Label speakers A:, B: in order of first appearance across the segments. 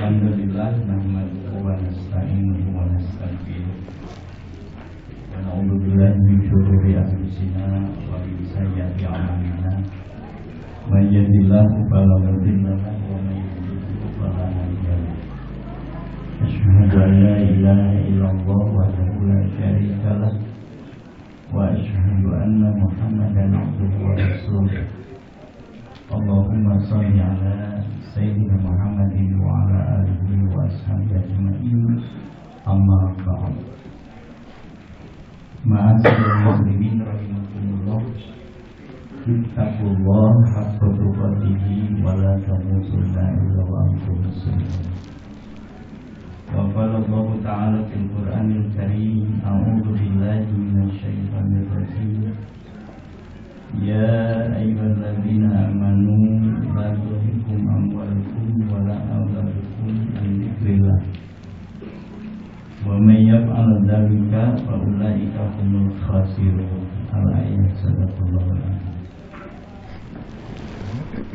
A: Alhamdulillah nahmaduhu wa nasta'inuhu wa nastaghfiruh wa na'udzu billahi min shururi anfusina wa min sayyiati a'malina may yahdihillahu fala mudilla lahu wa may yudlil fala hadiya lahu asyhadu an la ilaha illallah wahdahu la syarika lah wa asyhadu anna Muhammadan abduhu wa rasuluh. Allahumma shalli ala Sayyidina Muhammadin wa ala alihi wa ashabihi ajma'in. Amma ba'd. Ma'asyiral muslimin rahimakumullah. Ittaqullah haqqa tuqatih wa la tamutunna illa wa antum muslimun. Wa qala Allah ta'ala fil Qur'anil Karim, a'udzu billahi minasy syaithanir rajim. Ya ayyuhalladzina amanu la tulhikum amwalukum wa la auladukum an dzikrillah wa may yaf'al dzalika fa ulaika humul khasirun. Al-ayat sadaqallahu alazim.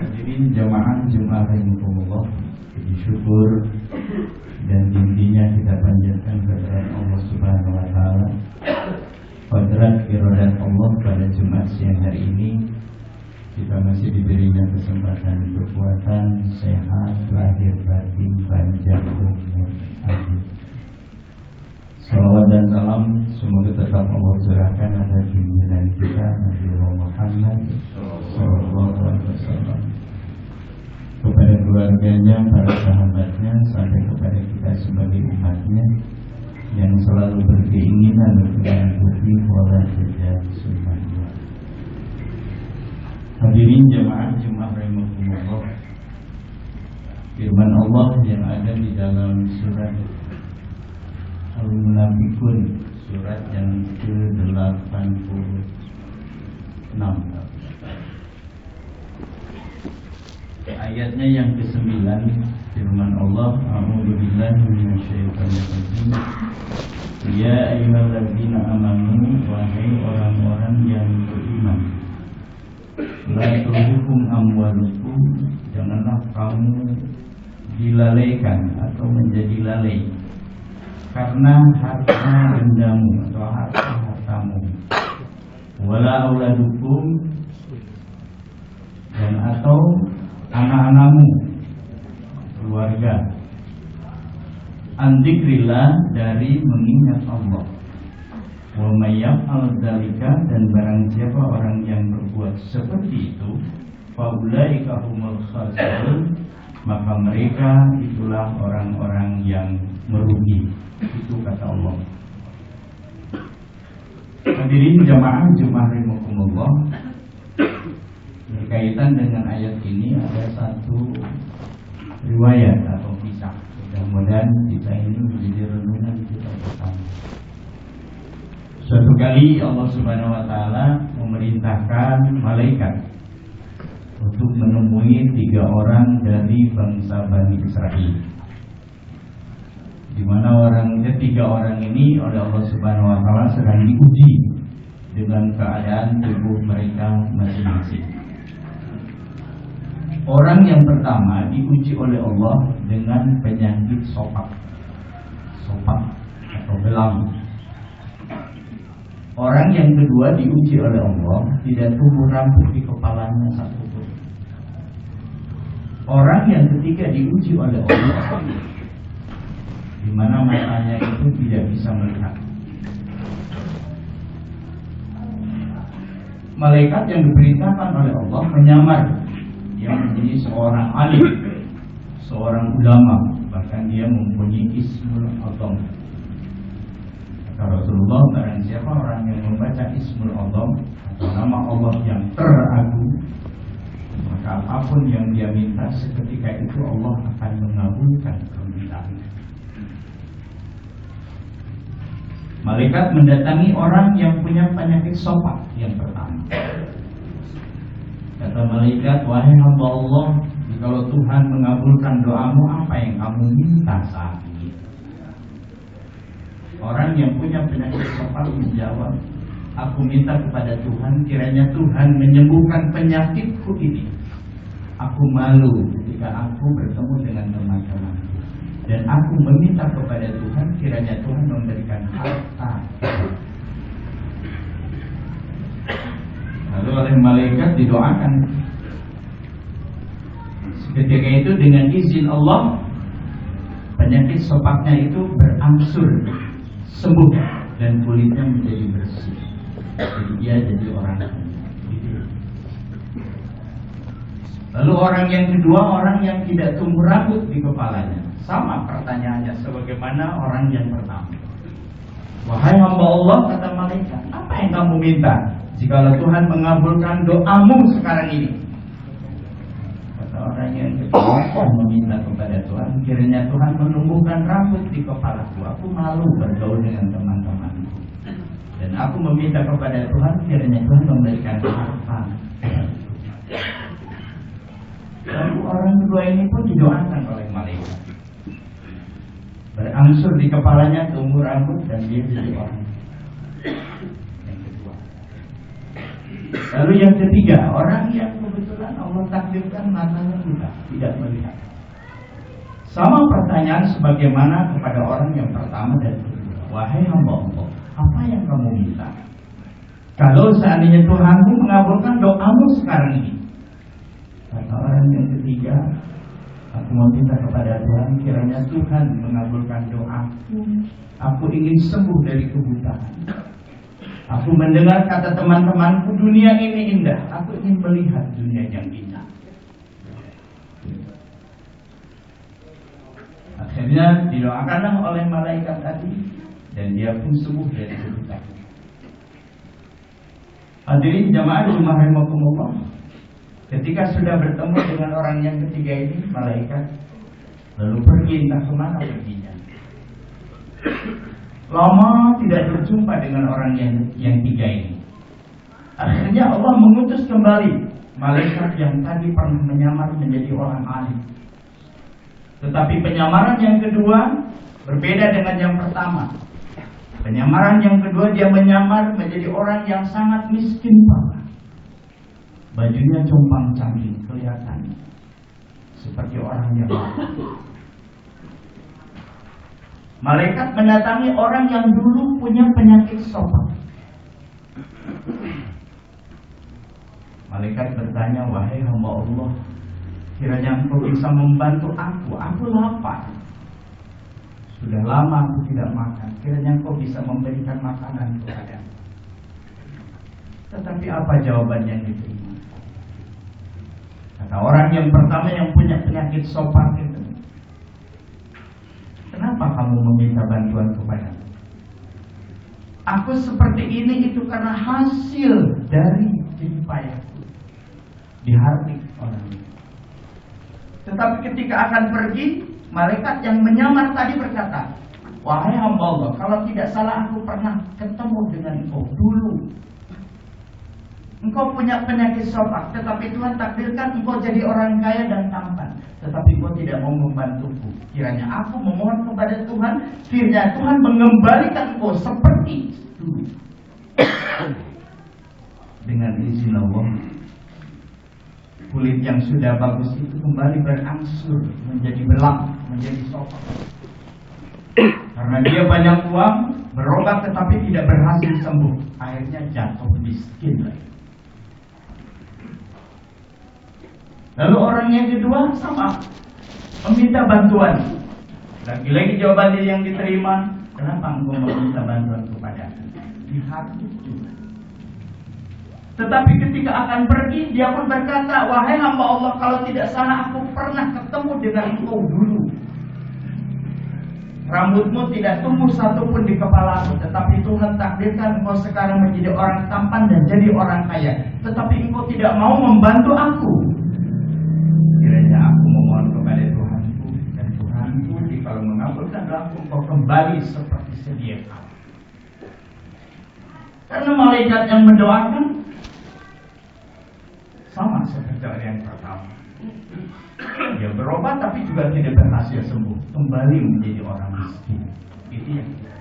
A: Hadirin jamaah Jumat rahimakumullah, puji syukur dan intinya kita panjatkan kepada Allah Subhanahu wa taala. Qadrat iradat Allah pada Jumat siang hari ini kita masih diberinya kesempatan kekuatan, sehat, lahir batin, panjang umur, amin. Salawat dan salam semoga tetap Allah curahkan atas junjungan kita Nabi Muhammad sallallahu alaihi wasallam, kepada keluarganya, para sahabatnya, sampai kepada kita sebagai umatnya yang selalu berkeinginan untuk mengikuti pola jejak sunnahnya. Hadirin jamaah Jumat rahimakumullah, firman Allah yang ada di dalam surat Al-Munafiqun, surat yang ke-86, ayatnya yang ke-9, firman Allah, a'udzu billahi minasyaitonir rajim. Ya ayyuhalladzina amanu, wahai orang-orang yang beriman, la tulhikum amwalukum, janganlah kamu dilalaikan atau menjadi lalai karena harta bendamu atau hartamu, wala auladukum, dan atau anak-anakmu, keluarga, an dzikrillah, dari mengingat Allah, wa may yaf'al dzalika, dan barang siapa orang yang berbuat seperti itu, fa ulaika humul khasirun, maka mereka itulah orang-orang yang merugi. Itu kata Allah. Hadirin jamaah Jumat rahimakumullah, berkaitan dengan ayat ini ada satu riwayat atau kisah. Mudah-mudahan kita ini menjadi renungan kita bersama. Suatu kali Allah Subhanahu wa taala memerintahkan malaikat untuk menemui 3 orang dari bangsa Bani Israil, di mana ketiga orang ini oleh Allah Subhanahu wa taala sedang diuji dengan keadaan tubuh mereka masing-masing. Orang yang pertama diuji oleh Allah dengan penyakit sopak atau belang. Orang yang kedua diuji oleh Allah tidak tumbuh rambut di kepalanya satupun. Orang yang ketiga diuji oleh Allah di mana matanya itu tidak bisa melihat. Malaikat yang diperintahkan oleh Allah menyamar yang menjadi seorang alim, seorang ulama, bahkan dia mempunyai ismul azam. Kata Rasulullah, barang siapa orang yang membaca ismul azam atau nama Allah yang teragung, maka apapun yang dia minta seketika itu Allah akan mengabulkan permintaannya. Malaikat mendatangi orang yang punya penyakit sopak yang pertama. Kata malaikat, wahai hamba Allah, jikalau Tuhan mengabulkan doamu, apa yang kamu minta saat ini? Orang yang punya penyakit sopak menjawab, aku minta kepada Tuhan, kiranya Tuhan menyembuhkan penyakitku ini. Aku malu ketika aku bertemu dengan teman-teman. Dan aku meminta kepada Tuhan, kiranya Tuhan memberikan harta. Lalu oleh malaikat didoakan. Ketika itu dengan izin Allah, penyakit sopaknya itu berangsur sembuh dan kulitnya menjadi bersih. Jadi dia jadi orang. Lalu orang yang kedua, orang yang tidak tumbuh rambut di kepalanya. Sama pertanyaannya sebagaimana orang yang pertama. Wahai hamba Allah, kata malaikat, apa yang kamu minta? Jikalau Tuhan mengabulkan doamu sekarang ini. Kata orang yang kedua, aku meminta kepada Tuhan, kiranya Tuhan menumbuhkan rambut di kepalaku. Aku malu bergaul dengan teman-temanku. Dan aku meminta kepada Tuhan, kiranya Tuhan memberikan harta. Lalu orang kedua ini pun didoakan oleh malaikat. Berangsur di kepalanya tumbuh rambut dan dia jadi orang yang kedua. Lalu yang ketiga, orang yang kebetulan Allah takdirkan matanya buta, tidak melihat. Sama pertanyaan sebagaimana kepada orang yang pertama dan kedua. Wahai hamba Allah, apa yang kamu minta? Kalau seandainya Tuhanmu mengabulkan doamu sekarang ini. Kata orang yang ketiga, aku meminta kepada Tuhan, kiranya Tuhan mengabulkan doaku. Aku ingin sembuh dari kebutaan. Aku mendengar kata teman-temanku, dunia ini indah. Aku ingin melihat dunia yang indah. Akhirnya didoakanlah oleh malaikat tadi, dan dia pun sembuh dari kebutaan. Hadirin jamaah Jumat rahimakumullah. Ketika sudah bertemu dengan orang yang ketiga ini, malaikat lalu pergi, entah kemana perginya. Lama tidak berjumpa dengan orang yang tiga ini. Akhirnya Allah mengutus kembali malaikat yang tadi pernah menyamar menjadi orang alim. Tetapi penyamaran yang kedua berbeda dengan yang pertama. Penyamaran yang kedua, dia menyamar menjadi orang yang sangat miskin parah. Bajunya compang-camping, kelihatan seperti orang yang lapar. Malaikat mendatangi orang yang dulu punya penyakit sopak. Malaikat bertanya, wahai hamba Allah, kiranya engkau bisa membantu aku. Aku lapar. Sudah lama aku tidak makan. Kiranya engkau bisa memberikan makanan kepadaku. Tetapi apa jawaban yang diterima? Kata orang yang pertama yang punya penyakit sopak itu, kenapa kamu meminta bantuan kepadaku? Aku seperti ini itu karena hasil dari jerih payahku di hati orang itu. Tetapi ketika akan pergi, malaikat yang menyamar tadi berkata, wahai hamba Allah, kalau tidak salah aku pernah ketemu dengan engkau dulu. Engkau punya penyakit sopak, tetapi Tuhan takdirkan engkau jadi orang kaya dan tampan. Tetapi engkau tidak mau membantuku. Kiranya aku memohon kepada Tuhan, kiranya Tuhan mengembalikan engkau seperti dulu. Dengan izin Allah, kulit yang sudah bagus itu kembali berangsur menjadi belang, menjadi sopak. Karena dia banyak uang, berobat tetapi tidak berhasil sembuh. Akhirnya jatuh miskin lagi. Lalu orang yang kedua sama, meminta bantuan. Lagi-lagi jawaban dia yang diterima, kenapa engkau meminta bantuan kepada di hati juga. Tetapi ketika akan pergi, dia pun berkata, wahai hamba Allah, kalau tidak salah aku pernah ketemu dengan engkau dulu. Rambutmu tidak tumbuh satupun di kepalamu, tetapi Tuhan takdirkan engkau sekarang menjadi orang tampan dan jadi orang kaya. Tetapi engkau tidak mau membantu aku. Kiranya aku memohon kepada Tuhanku, dan Tuhanku jikalau mengabulkan doaku, engkau kembali seperti sedia kala. Karena malaikat yang mendoakan sama seperti orang yang pertama. Dia berobat tapi juga tidak berhasil sembuh, kembali menjadi orang miskin. Itu yang kita.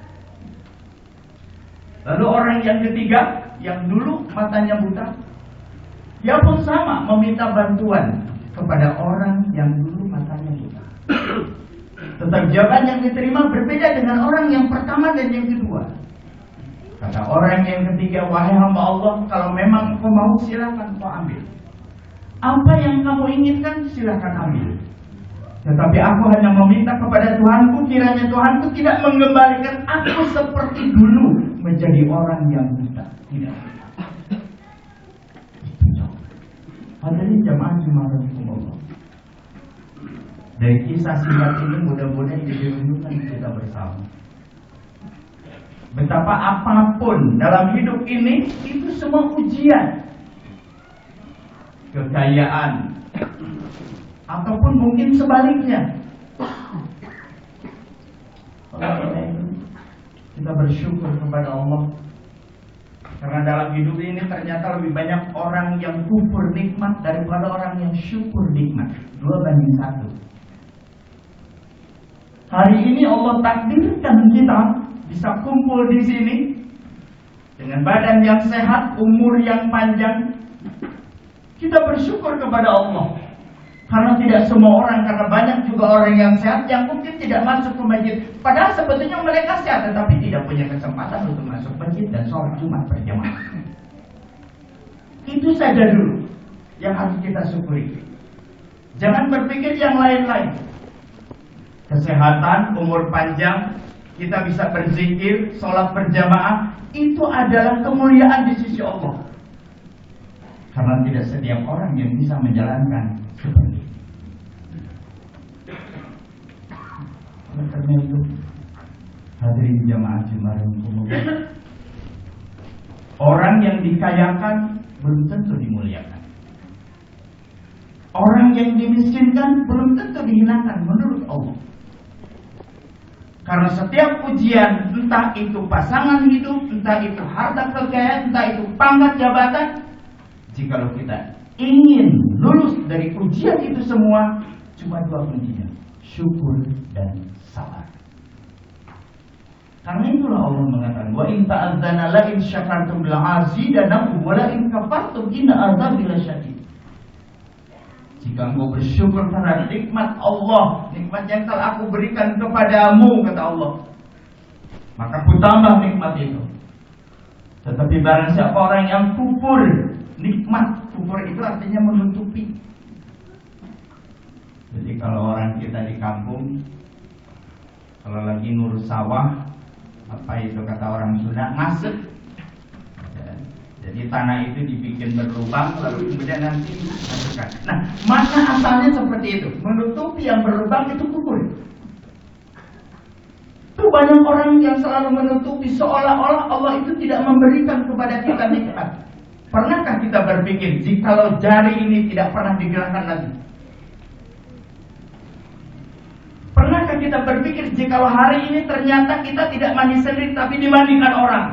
A: Lalu orang yang ketiga, yang dulu matanya buta, dia pun sama meminta bantuan kepada orang yang dulu matanya buta. Tetapi jawaban yang diterima berbeda dengan orang yang pertama dan yang kedua. Kata orang yang ketiga, wahai hamba Allah, kalau memang kau mau silakan kau ambil. Apa yang kamu inginkan silakan ambil. Tetapi aku hanya meminta kepada Tuhanku, kiranya Tuhanku tidak mengembalikan aku seperti dulu menjadi orang yang buta. Tidak. Hadirin jamaah Jumaah. Dari kisah singkat ini mudah-mudahan jadi renungan kita bersama. Betapa apapun dalam hidup ini itu semua ujian. Kekayaan ataupun mungkin sebaliknya. Oleh itu kita bersyukur kepada Allah. Karena dalam hidup ini ternyata lebih banyak orang yang kufur nikmat daripada orang yang syukur nikmat. 2:1. Hari ini Allah takdirkan kita bisa kumpul di sini dengan badan yang sehat, umur yang panjang. Kita bersyukur kepada Allah. Karena tidak semua orang, karena banyak juga orang yang sehat yang mungkin tidak masuk ke masjid. Padahal sebetulnya mereka sehat, tetapi tidak punya kesempatan untuk masuk masjid dan sholat Jumat berjamaah. Itu saja dulu yang harus kita syukuri. Jangan berpikir yang lain-lain. Kesehatan, umur panjang, kita bisa berzikir, sholat berjamaah, itu adalah kemuliaan di sisi Allah. Karena tidak setiap orang yang bisa menjalankan seperti itu. Karena itu, hadirin jamaah Jumat yang kemuliaan, orang yang dikayakan belum tentu dimuliakan. Orang yang dimiskinkan belum tentu dihinakan menurut Allah. Karena setiap ujian, entah itu pasangan hidup, entah itu harta kekayaan, entah itu pangkat jabatan, jikalau kita ingin lulus dari ujian itu semua, cuma 2 kuncinya, syukur dan sabar. Karena itulah Allah mengatakan, wa in ta'adzana la in syakartum la azidanakum wa la in kafartum inna adzabi lasyadid. Jika engkau bersyukur karena nikmat Allah, nikmat yang telah aku berikan kepadamu, kata Allah, maka ku tambah nikmat itu. Tetapi barang siapa orang yang kufur nikmat, kufur itu artinya menutupi. Jadi kalau orang kita di kampung, kalau lagi ngurus sawah, apa itu kata orang Sunda, ngasep. Jadi tanah itu dibikin berlubang, lalu kemudian nanti dimasukkan. Nah, mana asalnya seperti itu? Menutupi yang berlubang itu kufur. Itu banyak orang yang selalu menutupi seolah-olah Allah itu tidak memberikan kepada kita nikmat. Pernahkah kita berpikir jikalau jari ini tidak pernah digerakkan lagi? Pernahkah kita berpikir jikalau hari ini ternyata kita tidak mandi sendiri tapi dimandikan orang?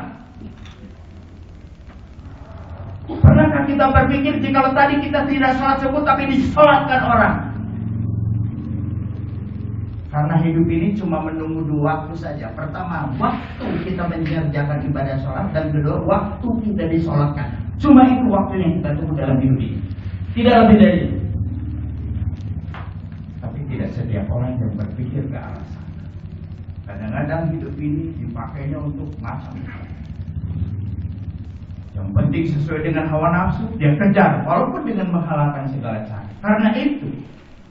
A: Pernahkah kita berpikir jikalau tadi kita tidak sholat subuh tapi disolatkan orang? Karena hidup ini cuma menunggu 2 waktu saja. Pertama, waktu kita mengerjakan ibadah sholat, dan kedua, waktu kita disolatkan. Cuma itu waktu yang kita tunggu dalam hidup ini. Tidak lebih dari itu. Tapi tidak setiap orang yang berpikir ke arah sana. Kadang-kadang hidup ini dipakainya untuk macam-macam. Yang penting sesuai dengan hawa nafsu, dia kejar, walaupun dengan menghalalkan segala cara. Karena itu,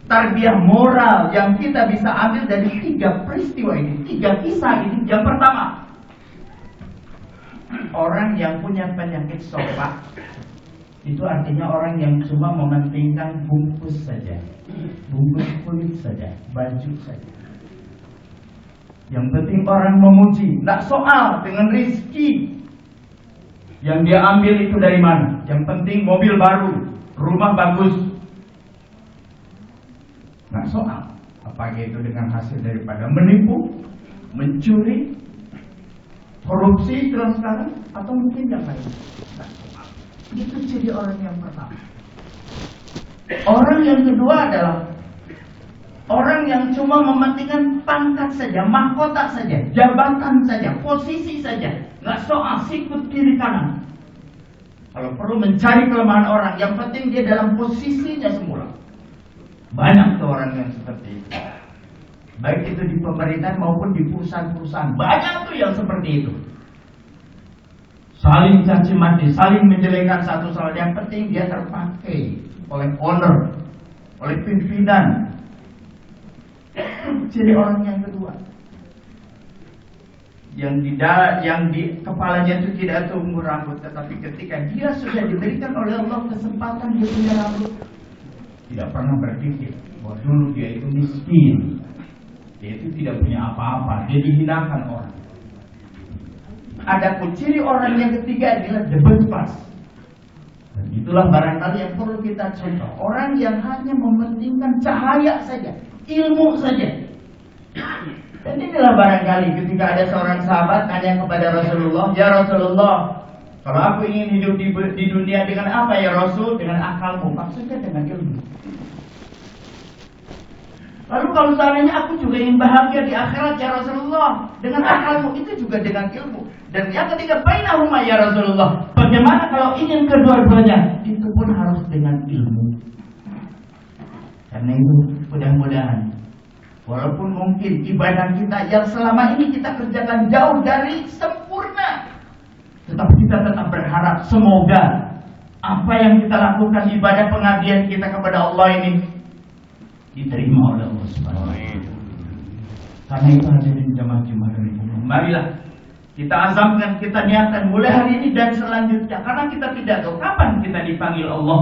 A: tarbiyah moral yang kita bisa ambil dari 3 peristiwa ini, 3 kisah ini. Yang pertama, orang yang punya penyakit sopak, itu artinya orang yang cuma mementingkan bungkus saja, bungkus kulit saja, baju saja. Yang penting orang memuji, tidak soal dengan rezeki yang dia ambil itu dari mana. Yang penting mobil baru, rumah bagus, nggak soal apakah itu dengan hasil daripada menipu, mencuri, korupsi sekarang, atau mungkin yang lain. Nggak soal. Itu jadi orang yang pertama. Orang yang kedua adalah orang yang cuma mementingkan pangkat saja, mahkota saja, jabatan saja, posisi saja, nggak soal sikut kiri kanan. Kalau perlu mencari kelemahan orang, yang penting dia dalam posisinya semula. Banyak tuh orang yang seperti itu. baik itu di pemerintahan maupun di perusahaan-perusahaan. Banyak tuh yang seperti itu. Saling caci maki, saling menjelekkan satu sama lain. Yang penting dia terpakai oleh owner, oleh pimpinan. Ciri orang yang kedua, yang di kepalanya itu tidak tumbuh rambut, tetapi ketika dia sudah diberikan oleh Allah kesempatan dia punya rambut, tidak pernah berpikir bahwa dulu dia itu miskin, dia itu tidak punya apa-apa, dia dihinakan orang. Ada ciri orang yang ketiga adalah debat pas. Dan itulah barangkali yang perlu kita contoh. Orang yang hanya mementingkan cahaya saja, ilmu saja. Dan inilah barangkali ketika ada seorang sahabat tanya kepada Rasulullah, "Ya Rasulullah, kalau aku ingin hidup di dunia dengan apa ya Rasul?" "Dengan akalmu." Maksudnya dengan ilmu. "Lalu kalau seandainya aku juga ingin bahagia di akhirat ya Rasulullah, dengan akalmu." "Itu juga dengan ilmu." Dan yang ketiga, "Bainahuma ya Rasulullah." "Bagaimana kalau ingin kedua-duanya?" "Itu pun harus dengan ilmu." Karena itu mudah-mudahan walaupun mungkin ibadah kita yang selama ini kita kerjakan jauh dari sempurna, tetapi kita tetap berharap semoga apa yang kita lakukan, ibadah pengabdian kita kepada Allah ini diterima oleh Allah Subhanahu wa taala. Karena itu hadirin jamaah dari umum, marilah kita azamkan, kita niatkan mulai hari ini dan selanjutnya, karena kita tidak tahu kapan kita dipanggil Allah.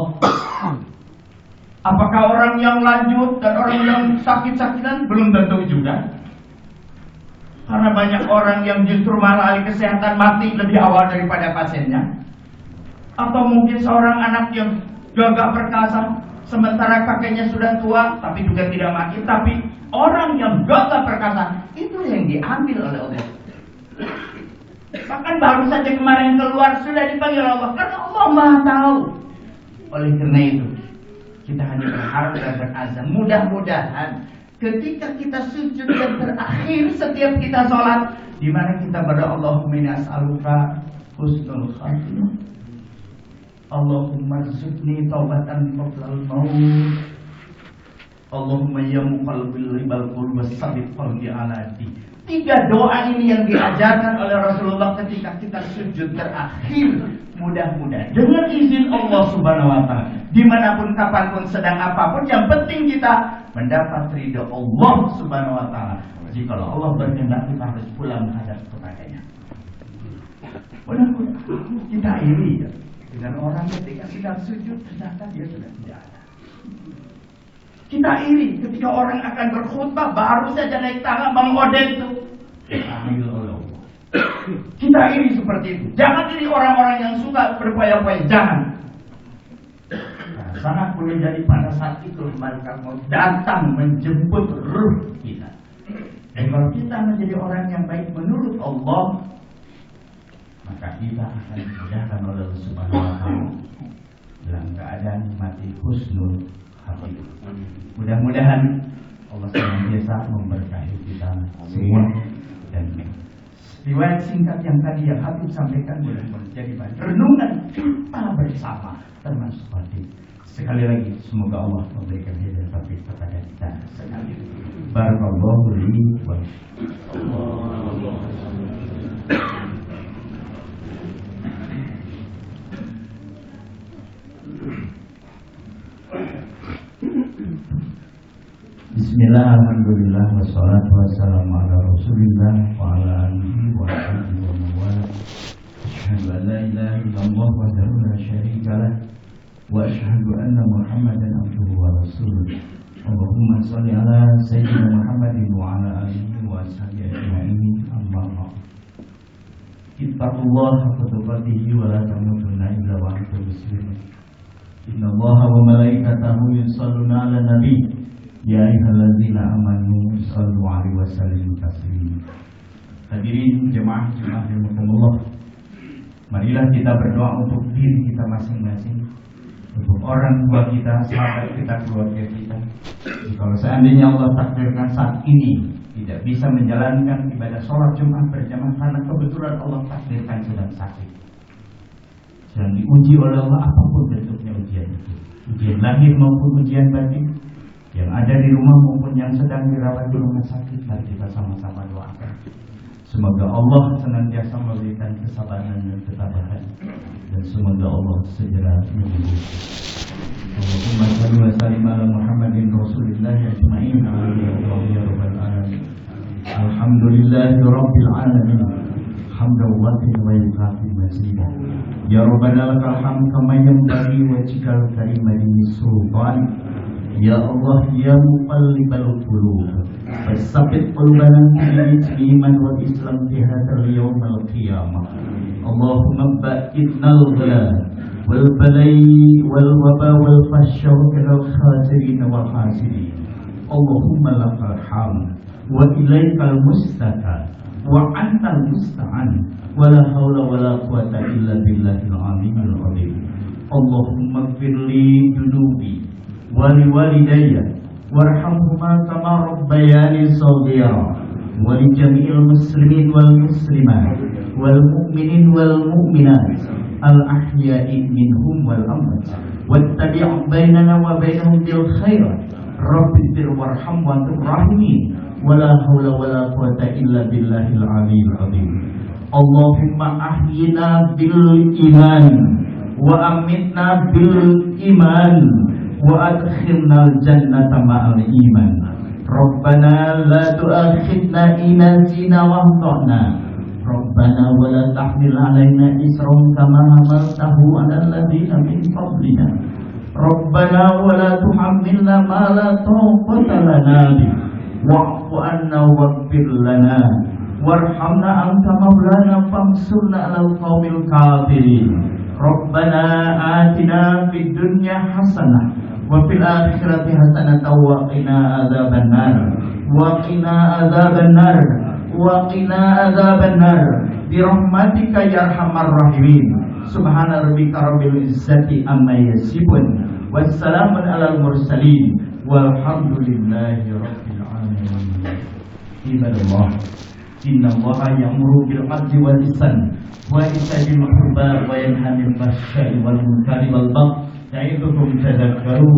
A: Apakah orang yang lanjut dan orang yang sakit-sakitan? Belum tentu juga. Karena banyak orang yang justru malah ahli kesehatan mati lebih awal daripada pasiennya. Atau mungkin seorang anak yang gagah perkasa, sementara kakeknya sudah tua tapi juga tidak mati. Tapi orang yang gagah perkasa itu yang diambil oleh Allah. Bahkan baru saja kemarin keluar sudah dipanggil Allah, karena Allah Maha tahu. Oleh karena itu kita hanya berharap dan berazam, mudah-mudahan ketika kita sujud yang terakhir setiap kita sholat, di mana kita berdoa, Allahumma inni as'aluka husnul khatimah, Allahumma rzuqni taubatan qablal maut, Allahumma ya muqallibal qulub tsabbit qalbi ala dinik. 3 doa ini yang diajarkan oleh Rasulullah ketika kita sujud terakhir. Mudah-mudahan dengan izin Allah Subhanahu wa taala, dimanapun kapanpun sedang apapun, yang penting kita mendapat ridha Allah Subhanahu wa taala. Jika Allah berkehendak kita harus pulang menghadap kepadanya. Mudah-mudahan kita iri ya dengan orang ketika sedang sujud ternyata dia sudah tidak ada. Kita iri ketika orang akan berkhutbah baru saja naik tangga mengodek itu diambil oleh Allah. Kita iri seperti itu. Jangan iri orang-orang yang suka berpoya-poya, jangan. Nah, sangat boleh jadi pada saat itu malaikat maut datang menjemput ruh kita. Dan kalau kita menjadi orang yang baik menurut Allah, maka kita akan dimudahkan oleh Allah Subhanahu wa taala dalam keadaan mati husnul khatimah. Mudah-mudahan Allah senantiasa memberkahi kita semua. Dan riwayat singkat yang tadi yang Habib sampaikan mudah-mudahan jadi bahan renungan kita bersama termasuk hati. Sekali lagi semoga Allah memberikan hidayah taufik kepada kita sekali. Barakallahu li wa Bismillah, alhamdulillah, wassalatu wassalamu ala rasulillah wa ala alihi wa sahbihi wa mawala. Asyhadu an la ilaha illallah wahdahu la syarika lah wa asyhadu anna Muhammadan abduhu wa rasuluh. Allahumma shalli ala sayyidina Muhammadin wa ala alihi wa sahbihi ajma'in. Amma ba'd. Ittaqullaha haqqa tuqatih wa la tamutunna illa wa antum muslimun. Innallaha wa malaikatahu yusholluna 'alan nabi. Ya ayyuhalladzina amanu shallu 'alaihi wa sallimu taslima. Hadirin jemaah rahimakumullah, marilah kita berdoa untuk diri kita masing-masing, untuk orang tua kita, sahabat kita, keluarga kita. Kalau seandainya Allah takdirkan saat ini tidak bisa menjalankan ibadah sholat Jumat berjamaah karena kebetulan Allah takdirkan sedang sakit, sedang diuji oleh Allah, apapun bentuknya ujian itu, ujian lahir maupun ujian batin, yang ada ada di rumah maupun yang sedang dirawat di rumah sakit, mari kita sama-sama doakan. Semoga Allah senantiasa memberikan kesabaran dan ketabahan, dan semoga Allah segera menyembuhkan. Allahumma shalli wa sallim ala Muhammadin Rasulillah ajma'in. Amin ya rabbal alamin. Alhamdulillahi rabbil alamin. Hamdan wa yukafi mazida. Ya Rabbana lakal hamd kama yanbaghi wajhikal karimati sultan. Ya Allah ya muqallibal qulub, tsabbit qulubana bil iman wal islam fi hadzal yawm al qiyamah. Allahumma ba'idnal ghalal wal balai wal waba wal fahsya wal khasirin wal hasidin. Allahumma lakal hamd wa ilaikal mustaqal wa antal musta'an wa la haula wa la quwata illa billahil aliyyil azim. Allahumma ighfirli dunubi wa liwalidayya warhamhuma kama rabbayani shaghira wa li jami'il muslimin wal muslimat wal mu'minin wal mu'minat al ahya'i minhum wal amwat wattabi' bainana wa bainahum bil khairat rabbighfir warham wa antum rahimin wala haula wala quwata illa billahil aliyyil azim. Allahumma ahyina bil iman wa amitna bil iman wa adkhilna al jannata ma'al iman. Rabbana la tu'akhidna in nasina wa akhtana. Rabbana wa la tahmil 'alaina isran kama hamaltahu 'alal ladzina min qablina. Rabbana wa la tuhammilna ma la taqata lana bihi wa'fu anna waghfir lana warhamna anta maulana fansurna 'alal qaumil kafirin. Rabbana atina fid dunya hasanah wa fil akhirati hasanah wa qina adzabannar wa qina adzabannar wa qina adzabannar bi rahmatika ya arhamar rahimin. Subhana rabbika rabbil izzati amma yasifun wassalamun 'alal mursalin walhamdulillahi rabbil alamin. Ibadallah, inna Allaha ya'muru bil 'adli wal ihsan wa ita'i qurba wa yanha 'anil fahsya'i wal munkari wal baghi ya'idukum tadhakkaru.